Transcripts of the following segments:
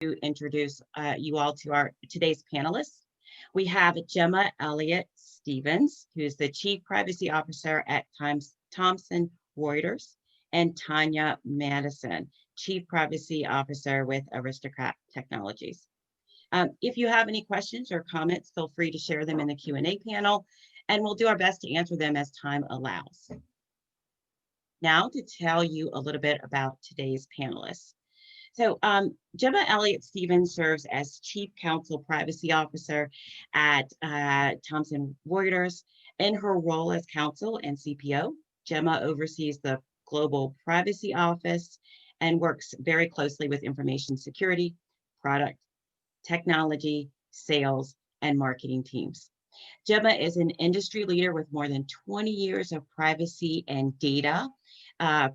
to introduce you all to our today's panelists. We have Gemma Elliott Stevens, who's the Chief Privacy Officer at Thomson Reuters, and Tanya Madison, Chief Privacy Officer with Aristocrat Technologies. If you have any questions or comments, feel free to share them in the Q&A panel, and we'll do our best to answer them as time allows. Now to tell you a little bit about today's panelists. So Gemma Elliott Stevens serves as Chief Counsel Privacy Officer at Thomson Reuters. In her role as counsel and CPO, Gemma oversees the Global Privacy Office and works very closely with information security, product, technology, sales, and marketing teams. Gemma is an industry leader with more than 20 years of privacy and data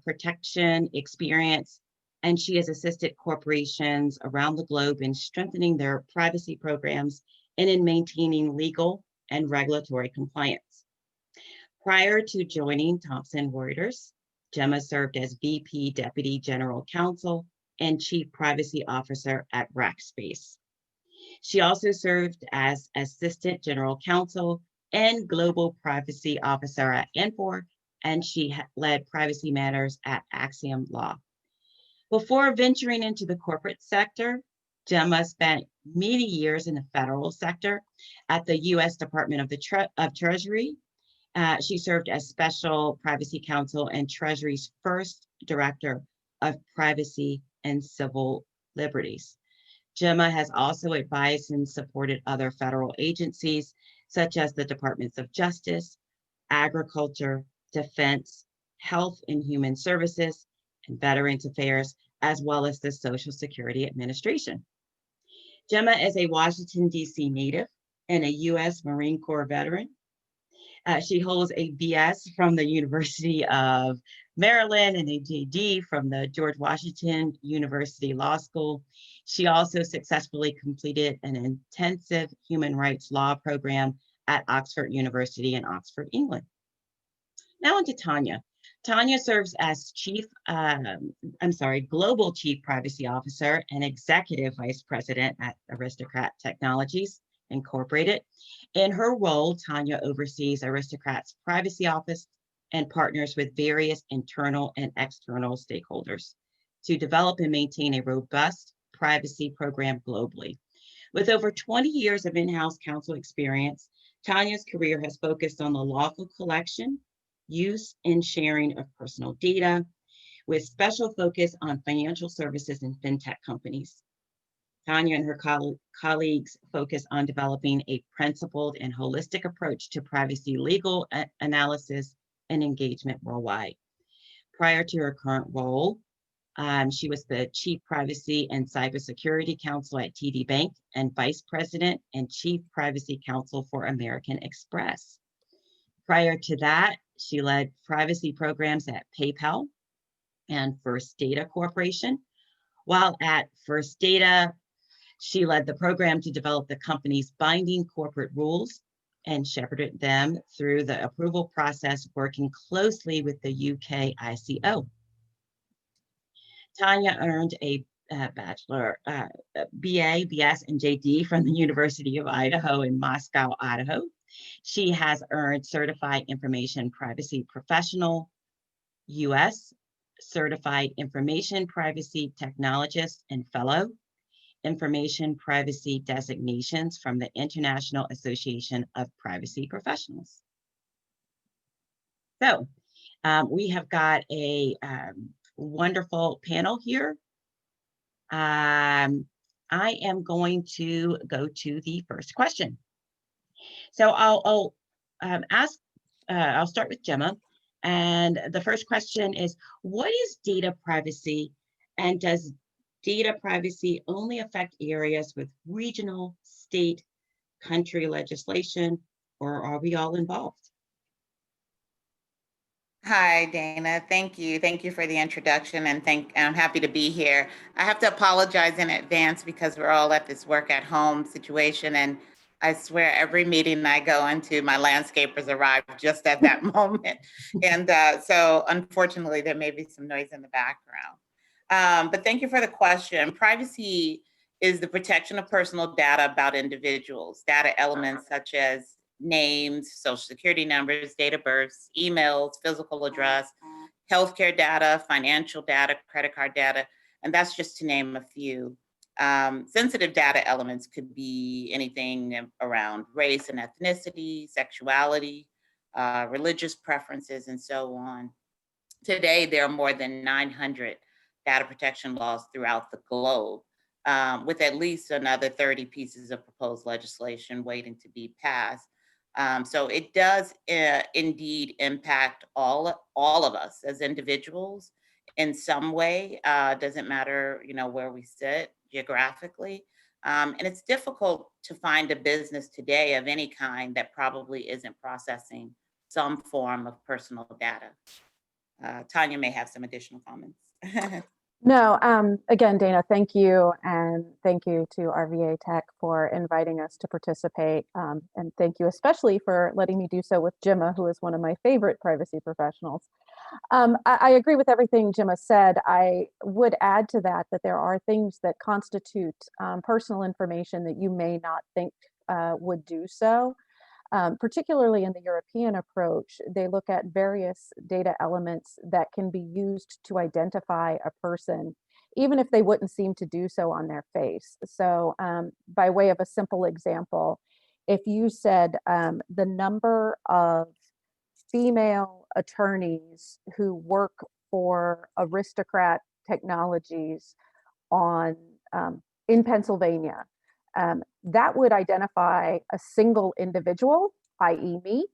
protection experience, and she has assisted corporations around the globe in strengthening their privacy programs and in maintaining legal and regulatory compliance. Prior to joining Thomson Reuters, Gemma served as VP Deputy General Counsel and Chief Privacy Officer at Rackspace. She also served as Assistant General Counsel and Global Privacy Officer at Infor, and she led privacy matters at Axiom Law. Before venturing into the corporate sector, Gemma spent many years in the federal sector at the U.S. Department of Treasury. She served as Special Privacy Counsel and Treasury's first Director of Privacy and Civil Liberties. Gemma has also advised and supported other federal agencies, such as the Departments of Justice, Agriculture, Defense, Health and Human Services, and Veterans Affairs, as well as the Social Security Administration. Gemma is a Washington, D.C. native and a U.S. Marine Corps veteran. She holds a BS from the University of Maryland and a JD from the George Washington University Law School. She also successfully completed an intensive human rights law program at Oxford University in Oxford, England. Now on to Tanya. Tanya serves as Global Chief Privacy Officer and Executive Vice President at Aristocrat Technologies Incorporated. In her role, Tanya oversees Aristocrat's privacy office and partners with various internal and external stakeholders to develop and maintain a robust privacy program globally. With over 20 years of in-house counsel experience, Tanya's career has focused on the lawful collection, use, and sharing of personal data, with special focus on financial services and fintech companies. Tanya and her colleagues focus on developing a principled and holistic approach to privacy legal analysis and engagement worldwide. Prior to her current role, she was the Chief Privacy and Cybersecurity Counsel at TD Bank and Vice President and Chief Privacy Counsel for American Express. Prior to that, she led privacy programs at PayPal and First Data Corporation. While at First Data, she led the program to develop the company's binding corporate rules and shepherded them through the approval process, working closely with the UK ICO. Tanya earned a bachelor, BA, BS, and JD from the University of Idaho in Moscow, Idaho. She has earned Certified Information Privacy Professional, US, Certified Information Privacy Technologist and Fellow, Information Privacy designations from the International Association of Privacy Professionals. So we have got a wonderful panel here. I am going to go to the first question. So I'll start with Gemma. And the first question is, what is data privacy, and does data privacy only affect areas with regional, state, country legislation, or are we all involved? Hi, Dana. Thank you. Thank you for the introduction, and I'm happy to be here. I have to apologize in advance because we're all at this work at home situation, and I swear every meeting I go into, my landscapers arrive just at that moment. And so unfortunately, there may be some noise in the background. But thank you for the question. Privacy is the protection of personal data about individuals. Data elements such as names, social security numbers, date of births, emails, physical address, healthcare data, financial data, credit card data, and that's just to name a few. Sensitive data elements could be anything around race and ethnicity, sexuality, religious preferences, and so on. Today, there are more than 900 data protection laws throughout the globe, with at least another 30 pieces of proposed legislation waiting to be passed. So it does indeed impact all of us as individuals in some way. Doesn't matter, where we sit geographically. And it's difficult to find a business today of any kind that probably isn't processing some form of personal data. Tanya may have some additional comments. No, again, Dana, thank you. And thank you to RVA Tech for inviting us to participate. And thank you especially for letting me do so with Gemma, who is one of my favorite privacy professionals. I agree with everything Gemma said. I would add to that there are things that constitute personal information that you may not think would do so. Particularly in the European approach, they look at various data elements that can be used to identify a person, even if they wouldn't seem to do so on their face. So by way of a simple example, if you said the number of female attorneys who work for Aristocrat Technologies in Pennsylvania, that would identify a single individual, i.e. me.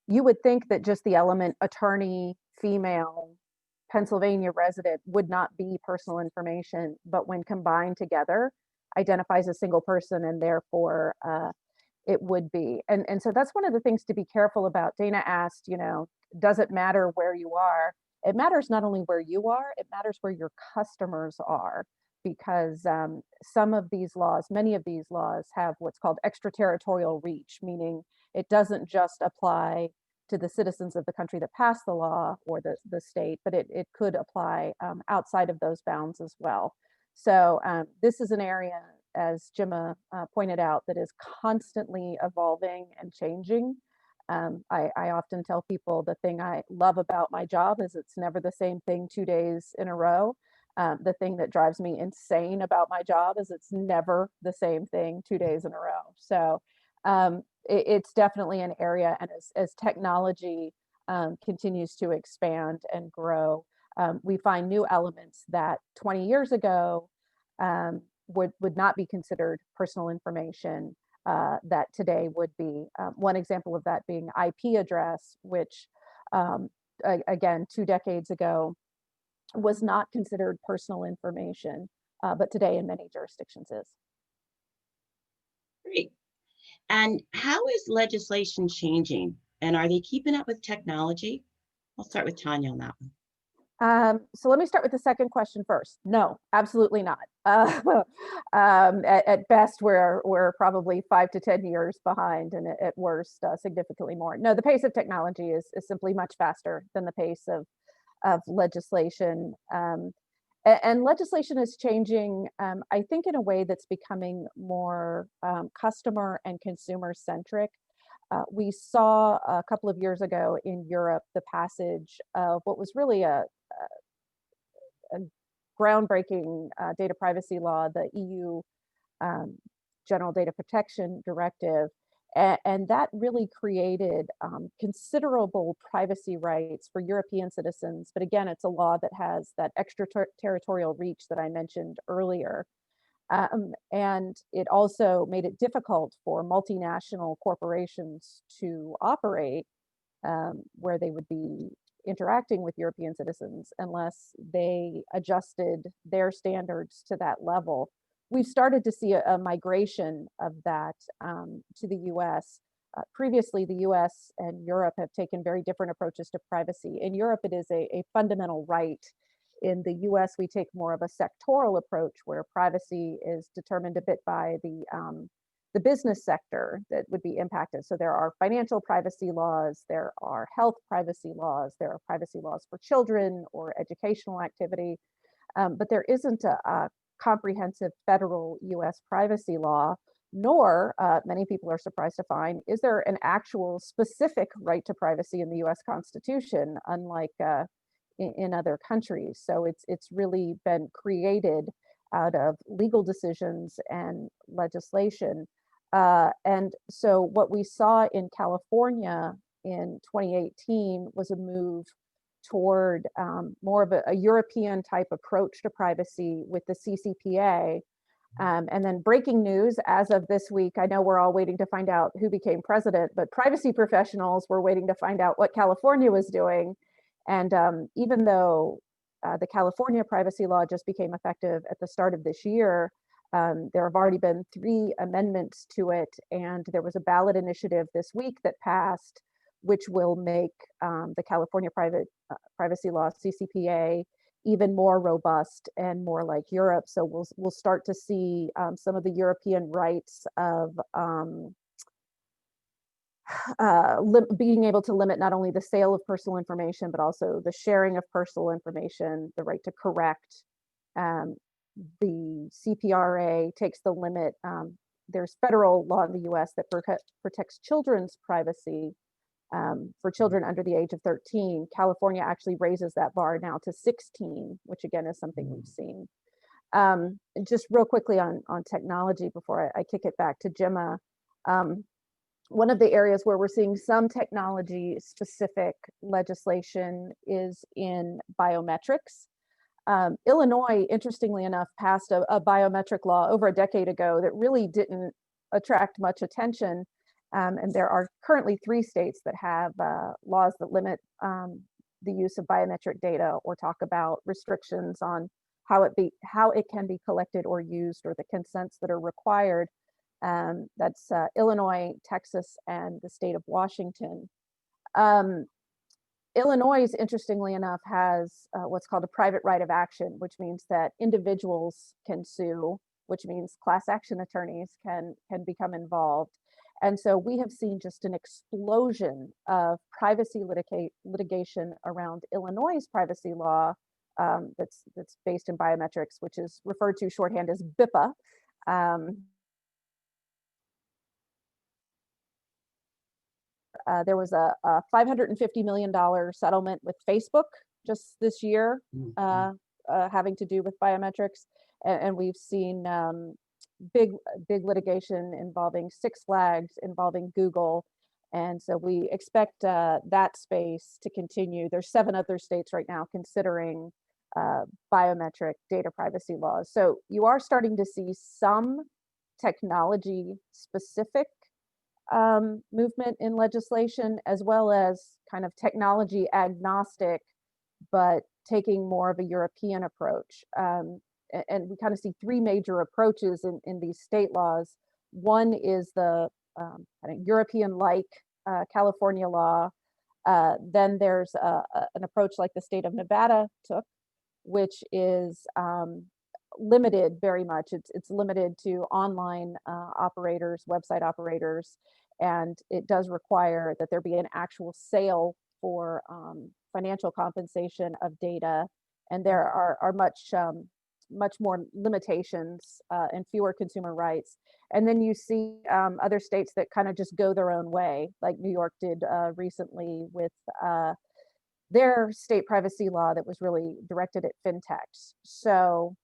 You would think that just the element attorney, female, Pennsylvania resident would not be personal information, but when combined together, identifies a single person, and therefore it would be. And so that's one of the things to be careful about. Dana asked, does it matter where you are? It matters not only where you are, it matters where your customers are. Because some of these laws, many of these laws have what's called extraterritorial reach, meaning it doesn't just apply to the citizens of the country that passed the law or the state, but it could apply outside of those bounds as well. So this is an area, as Gemma pointed out, that is constantly evolving and changing. I often tell people the thing I love about my job is it's never the same thing 2 days in a row. The thing that drives me insane about my job is it's never the same thing 2 days in a row. So it's definitely an area, and as technology continues to expand and grow, we find new elements that 20 years ago would not be considered personal information that today would be. One example of that being IP address, which again, 2 decades ago, was not considered personal information, but today in many jurisdictions is. Great. And how is legislation changing? And are they keeping up with technology? I'll start with Tanya on that one. So let me start with the second question first. No, absolutely not. At best, we're probably 5 to 10 years behind, and at worst, significantly more. No, the pace of technology is simply much faster than the pace of legislation. And legislation is changing, I think, in a way that's becoming more customer and consumer centric. We saw a couple of years ago in Europe the passage of what was really a groundbreaking data privacy law, the EU General Data Protection Directive. And that really created considerable privacy rights for European citizens. But again, it's a law that has that extraterritorial reach that I mentioned earlier. And it also made it difficult for multinational corporations to operate where they would be interacting with European citizens unless they adjusted their standards to that level. We've started to see a migration of that to the US. Previously, the US and Europe have taken very different approaches to privacy. In Europe, it is a fundamental right. In the US, we take more of a sectoral approach where privacy is determined a bit by the business sector that would be impacted. So there are financial privacy laws, there are health privacy laws, there are privacy laws for children or educational activity, but there isn't a comprehensive federal US privacy law, nor, many people are surprised to find, is there an actual specific right to privacy in the US Constitution, unlike in other countries. So it's really been created out of legal decisions and legislation. And so what we saw in California in 2018 was a move toward more of a European type approach to privacy with the CCPA. And then breaking news as of this week, I know we're all waiting to find out who became president, but privacy professionals were waiting to find out what California was doing. And even though the California privacy law just became effective at the start of this year, there have already been 3 amendments to it. And there was a ballot initiative this week that passed, which will make the California privacy law, CCPA, even more robust and more like Europe. So we'll start to see some of the European rights of being able to limit not only the sale of personal information, but also the sharing of personal information, the right to correct. The CPRA takes the limit. There's federal law in the US that protects children's privacy for children under the age of 13. California actually raises that bar now to 16, which again is something we've seen. Just real quickly on technology before I kick it back to Gemma. One of the areas where we're seeing some technology specific legislation is in biometrics. Illinois, interestingly enough, passed a biometric law over a decade ago that really didn't attract much attention. And there are currently 3 states that have laws that limit the use of biometric data or talk about restrictions on how it can be collected or used, or the consents that are required. That's Illinois, Texas, and the state of Washington. Illinois, interestingly enough, has what's called a private right of action, which means that individuals can sue, which means class action attorneys can become involved. And so we have seen just an explosion of privacy litigation around Illinois' privacy law that's based in biometrics, which is referred to shorthand as BIPA. There was a $550 million settlement with Facebook just this year, having to do with biometrics. And we've seen big litigation involving Six Flags, involving Google. And so we expect that space to continue. There's 7 other states right now considering biometric data privacy laws. So you are starting to see some technology specific movement in legislation, as well as kind of technology agnostic, but taking more of a European approach. And we kind of see 3 major approaches in these state laws. One is the kind of European-like California law. Then there's an approach like the state of Nevada took, which is limited very much. It's limited to online operators, website operators, and it does require that there be an actual sale for financial compensation of data. And there are much more limitations and fewer consumer rights. And then you see other states that kind of just go their own way, like New York did recently with their state privacy law that was really directed at fintechs. So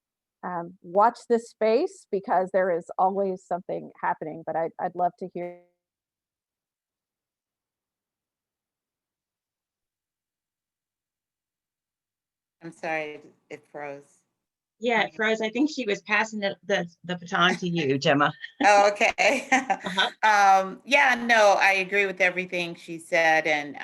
watch this space, because there is always something happening, but I'd love to hear. I'm sorry, it froze. Yeah, it froze. I think she was passing the baton to you, Gemma. Oh, okay. Uh-huh. Yeah, no, I agree with everything she said. And,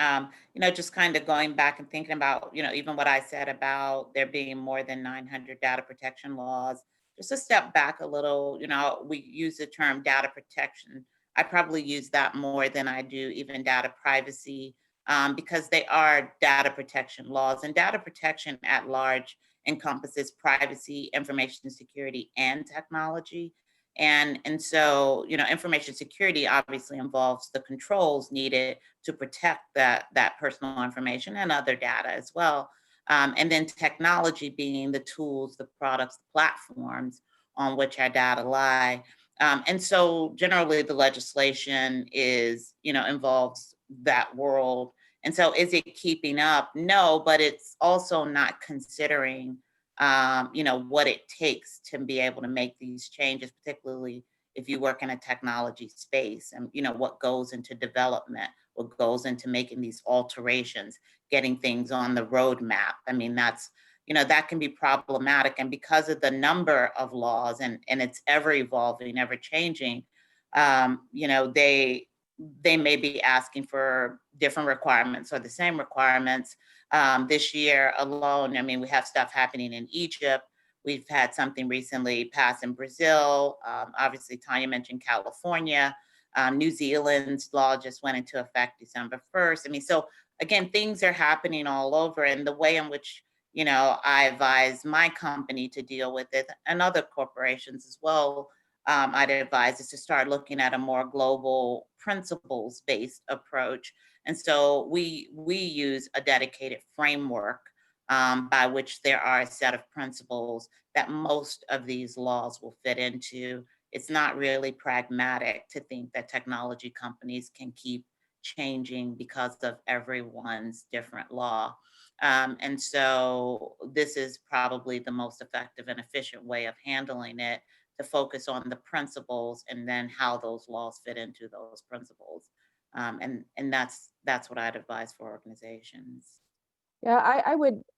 just kind of going back and thinking about, even what I said about there being more than 900 data protection laws. Just a step back a little, we use the term data protection. I probably use that more than I do even data privacy, because they are data protection laws, and data protection at large encompasses privacy, information security, and technology. And so, information security obviously involves the controls needed to protect that personal information and other data as well. And then technology being the tools, the products, the platforms on which our data lie. And so generally the legislation is, involves that world. And so is it keeping up? No, but it's also not considering, what it takes to be able to make these changes, particularly if you work in a technology space, and what goes into development, what goes into making these alterations, getting things on the roadmap. I mean, that can be problematic. And because of the number of laws, and it's ever evolving, ever changing, they may be asking for different requirements or the same requirements. This year alone, I mean, we have stuff happening in Egypt. We've had something recently passed in Brazil. Obviously, Tanya mentioned California. New Zealand's law just went into effect December 1st. I mean, so again, things are happening all over, and the way in which, I advise my company to deal with it, and other corporations as well, I'd advise is to start looking at a more global principles-based approach. And so we use a dedicated framework by which there are a set of principles that most of these laws will fit into. It's not really pragmatic to think that technology companies can keep changing because of everyone's different law. And so this is probably the most effective and efficient way of handling it, to focus on the principles and then how those laws fit into those principles. And that's what I'd advise for organizations. Yeah,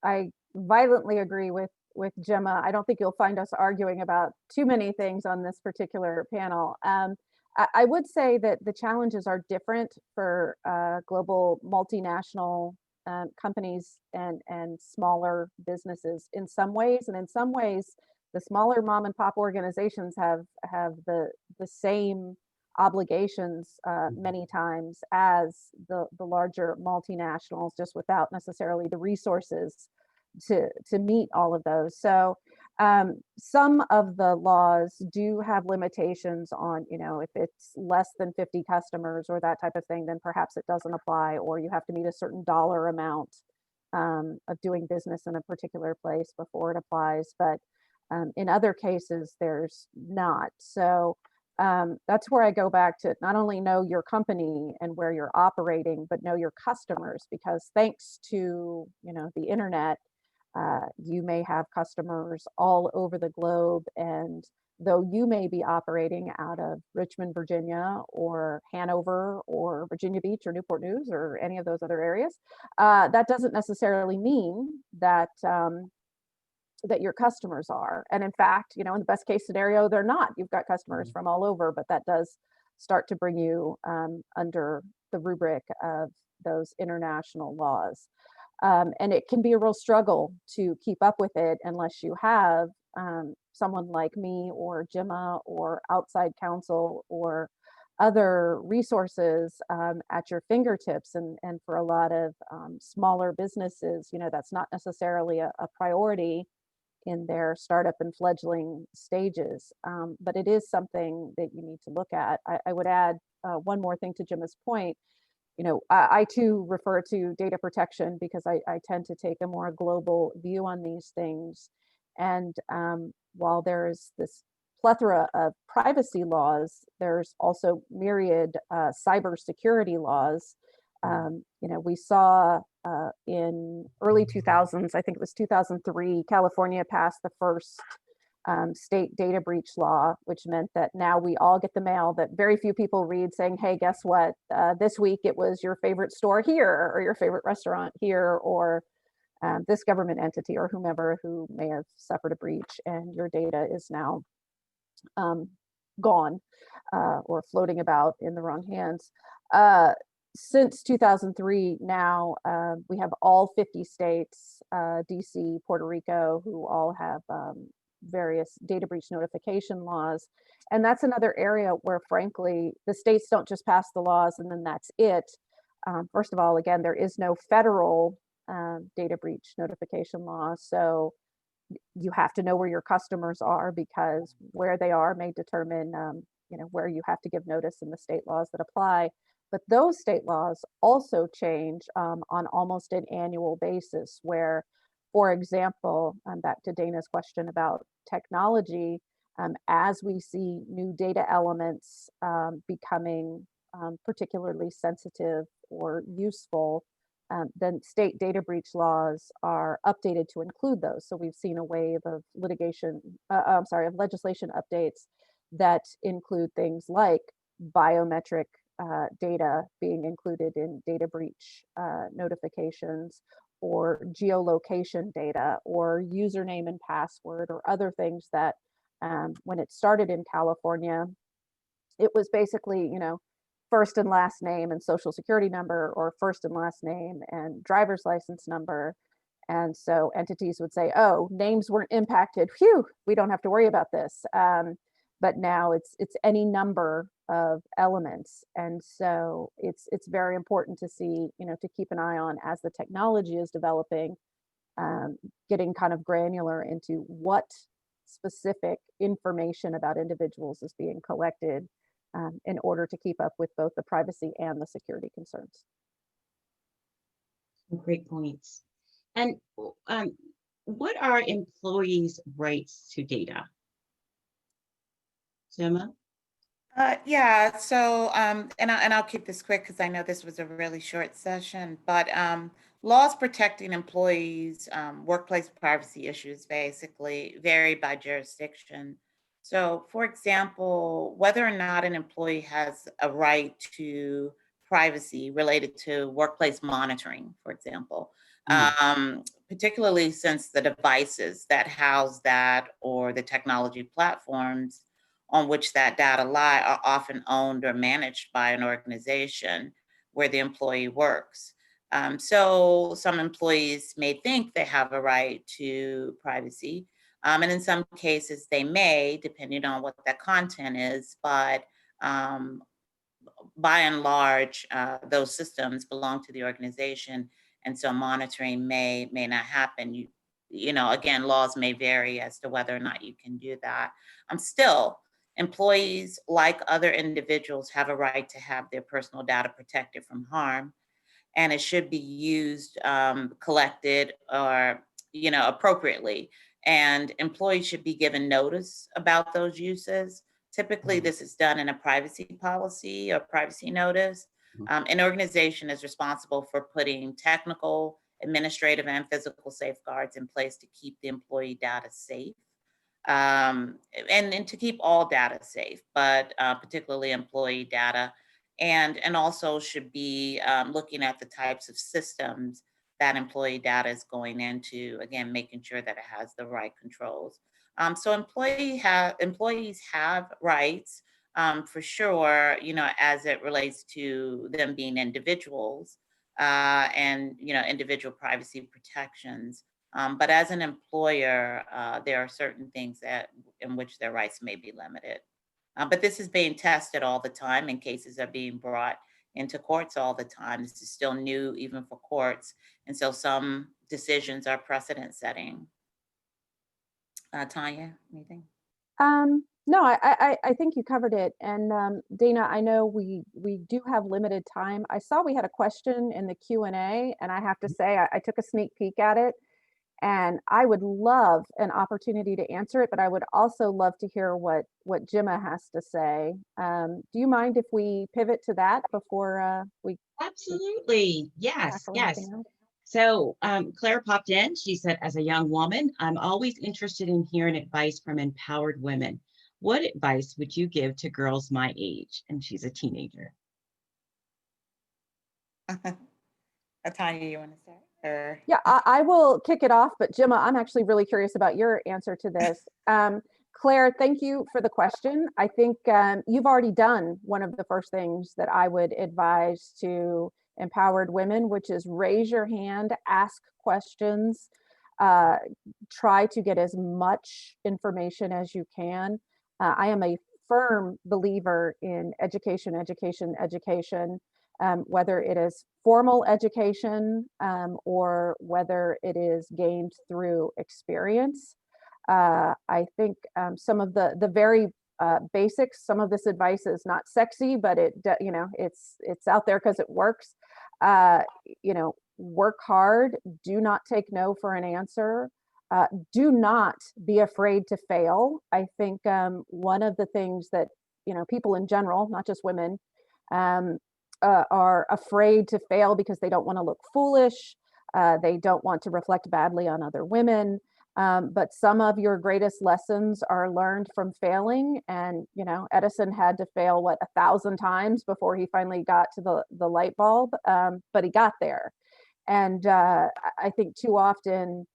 I violently agree with Gemma. I don't think you'll find us arguing about too many things on this particular panel. I would say that the challenges are different for global multinational companies and smaller businesses in some ways, and in some ways, the smaller mom and pop organizations have the same obligations many times as the larger multinationals, just without necessarily the resources to meet all of those. So some of the laws do have limitations on, if it's less than 50 customers or that type of thing, then perhaps it doesn't apply, or you have to meet a certain dollar amount of doing business in a particular place before it applies. But in other cases, there's not. So that's where I go back to not only know your company and where you're operating, but know your customers, because thanks to, the internet, you may have customers all over the globe. And though you may be operating out of Richmond, Virginia, or Hanover, or Virginia Beach, or Newport News, or any of those other areas, that doesn't necessarily mean that that your customers are. And in fact, in the best case scenario, they're not. You've got customers from all over, but that does start to bring you under the rubric of those international laws. And it can be a real struggle to keep up with it unless you have someone like me or Gemma or outside counsel or other resources at your fingertips. And for a lot of smaller businesses, that's not necessarily a priority in their startup and fledgling stages. But it is something that you need to look at. I would add one more thing to Gemma's point. I too refer to data protection because I tend to take a more global view on these things. And while there's this plethora of privacy laws, there's also myriad cybersecurity laws. We saw in early 2000s, I think it was 2003, California passed the first state data breach law, which meant that now we all get the mail that very few people read saying, hey, guess what? This week it was your favorite store here, or your favorite restaurant here, or this government entity or whomever who may have suffered a breach, and your data is now gone or floating about in the wrong hands. Since 2003, now we have all 50 states, DC, Puerto Rico, who all have various data breach notification laws. And that's another area where, frankly, the states don't just pass the laws and then that's it. First of all, again, there is no federal data breach notification law. So you have to know where your customers are, because where they are may determine where you have to give notice in the state laws that apply. But those state laws also change on almost an annual basis, where For example, back to Dana's question about technology, as we see new data elements becoming particularly sensitive or useful, then state data breach laws are updated to include those. So we've seen a wave of of legislation updates that include things like biometric data being included in data breach notifications, or geolocation data, or username and password, or other things that when it started in California, it was basically, first and last name and social security number, or first and last name and driver's license number. And so entities would say, oh, names weren't impacted. Phew, we don't have to worry about this. But now it's any number of elements. And so it's very important to see, to keep an eye on as the technology is developing, getting kind of granular into what specific information about individuals is being collected in order to keep up with both the privacy and the security concerns. Great points. And what are employees' rights to data? Gemma? Yeah, so, and I'll keep this quick because I know this was a really short session, but laws protecting employees' workplace privacy issues basically vary by jurisdiction. So, for example, whether or not an employee has a right to privacy related to workplace monitoring, for example, particularly since the devices that house that or the technology platforms on which that data lie are often owned or managed by an organization where the employee works. So some employees may think they have a right to privacy, and in some cases they may, depending on what that content is, but by and large, those systems belong to the organization, and so monitoring may not happen. Again, laws may vary as to whether or not you can do that. Still, employees, like other individuals, have a right to have their personal data protected from harm, and it should be used, collected, or appropriately. And employees should be given notice about those uses. Typically, this is done in a privacy policy or privacy notice. An organization is responsible for putting technical, administrative, and physical safeguards in place to keep the employee data safe, and to keep all data safe, but particularly employee data, and also should be looking at the types of systems that employee data is going into, again, making sure that it has the right controls. So employees have rights, for sure, as it relates to them being individuals, and, individual privacy protections. But as an employer, there are certain things in which their rights may be limited. But this is being tested all the time, and cases are being brought into courts all the time. This is still new, even for courts. And so some decisions are precedent setting. Tanya, anything? No, I think you covered it. And Dana, I know we do have limited time. I saw we had a question in the Q&A, and I have to say I took a sneak peek at it, and I would love an opportunity to answer it, but I would also love to hear what Gemma has to say. Do you mind if we pivot to that before we Absolutely. Yes, tackle yes. anything else? So Claire popped in. She said, as a young woman, I'm always interested in hearing advice from empowered women. What advice would you give to girls my age? And she's a teenager. Tanya, you want to start? Yeah, I will kick it off, but Gemma, I'm actually really curious about your answer to this. Claire, thank you for the question. I think you've already done one of the first things that I would advise to empowered women, which is raise your hand, ask questions, try to get as much information as you can. I am a firm believer in education, education, education. Whether it is formal education or whether it is gained through experience. I think some of the very basics, some of this advice is not sexy, but it's out there because it works. work hard, do not take no for an answer. Do not be afraid to fail. I think one of the things that, people in general, not just women, um, are afraid to fail because they don't want to look foolish. They don't want to reflect badly on other women. But some of your greatest lessons are learned from failing. And, Edison had to fail, 1,000 times before he finally got to the light bulb. But he got there. And I think too often,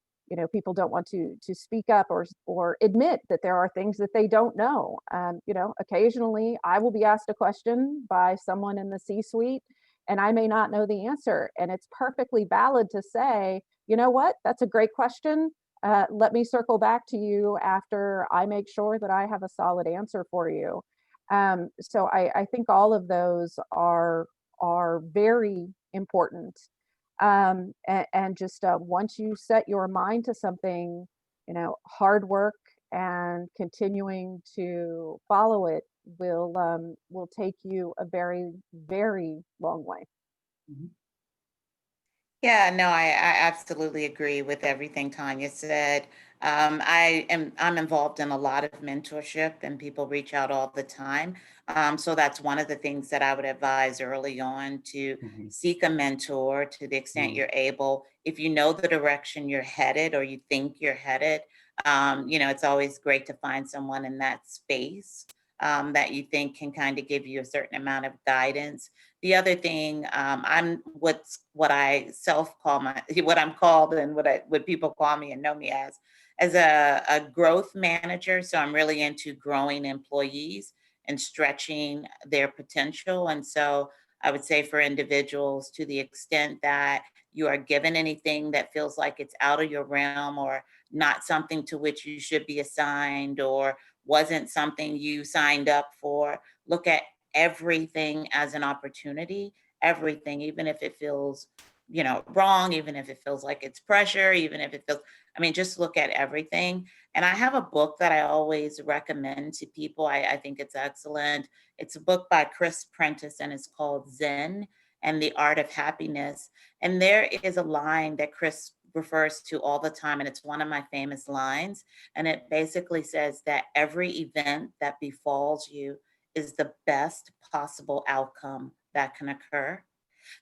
people don't want to speak up or admit that there are things that they don't know. Occasionally I will be asked a question by someone in the C-suite, and I may not know the answer. And it's perfectly valid to say, you know what, that's a great question. Let me circle back to you after I make sure that I have a solid answer for you. So I think all of those are very important. And just once you set your mind to something, hard work and continuing to follow it will take you a very, very long way. Mhm. Yeah, no, I absolutely agree with everything Tanya said. I'm involved in a lot of mentorship, and people reach out all the time. So that's one of the things that I would advise early on, to Mhm. seek a mentor to the extent Mhm. you're able. If you know the direction you're headed, or you think you're headed, it's always great to find someone in that space that you think can kind of give you a certain amount of guidance. The other thing, I'm what I self call what I'm called, and what people call me and know me as a growth manager. So I'm really into growing employees and stretching their potential. And so I would say, for individuals, to the extent that you are given anything that feels like it's out of your realm, or not something to which you should be assigned, or wasn't something you signed up for, look at everything as an opportunity. Everything, even if it feels wrong, even if it feels like it's pressure, even if it feels, just look at everything. And I have a book that I always recommend to people. I think it's excellent. It's a book by Chris Prentice, and it's called Zen and the Art of Happiness. And there is a line that Chris refers to all the time, and it's one of my famous lines. And it basically says that every event that befalls you is the best possible outcome that can occur.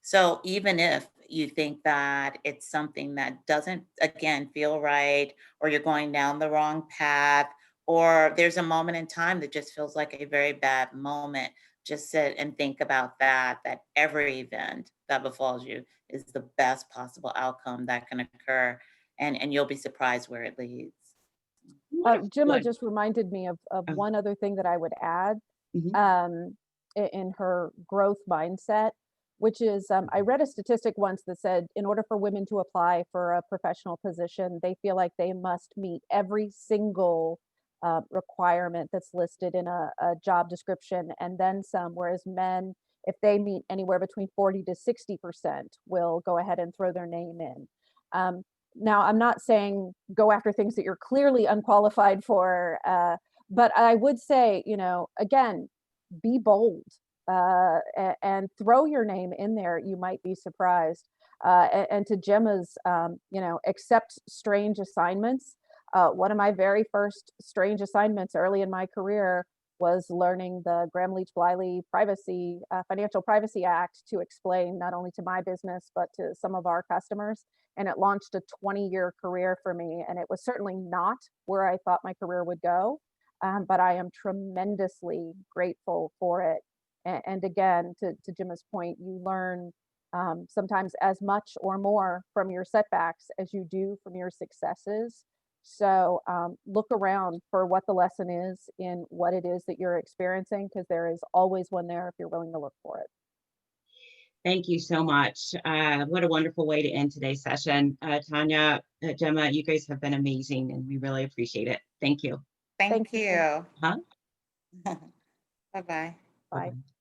So even if you think that it's something that doesn't, again, feel right, or you're going down the wrong path, or there's a moment in time that just feels like a very bad moment, just sit and think about that every event that befalls you is the best possible outcome that can occur. And you'll be surprised where it leads. Gemma Wonderful. just reminded me of Um, one other thing that I would add mhm. um, in her growth mindset, which is I read a statistic once that said in order for women to apply for a professional position, they feel like they must meet every single requirement that's listed in a job description and then some, whereas men, if they meet anywhere between 40 to 60%, will go ahead and throw their name in. Um, Now, I'm not saying go after things that you're clearly unqualified for, but I would say, again, be bold and throw your name in there. You might be surprised. And to Gemma's, accept strange assignments. One of my very first strange assignments early in my career was learning the Gramm-Leach-Bliley Financial Privacy Act to explain not only to my business, but to some of our customers. And it launched a 20-year career for me. And it was certainly not where I thought my career would go. But I am tremendously grateful for it. And again, to Gemma's point, you learn sometimes as much or more from your setbacks as you do from your successes. So look around for what the lesson is in what it is that you're experiencing, because there is always one there if you're willing to look for it. Thank you so much. What a wonderful way to end today's session. Tanya, Gemma, you guys have been amazing, and we really appreciate it. Thank you. Thank Thank you. you. Huh? Bye-bye. Bye. Bye-bye.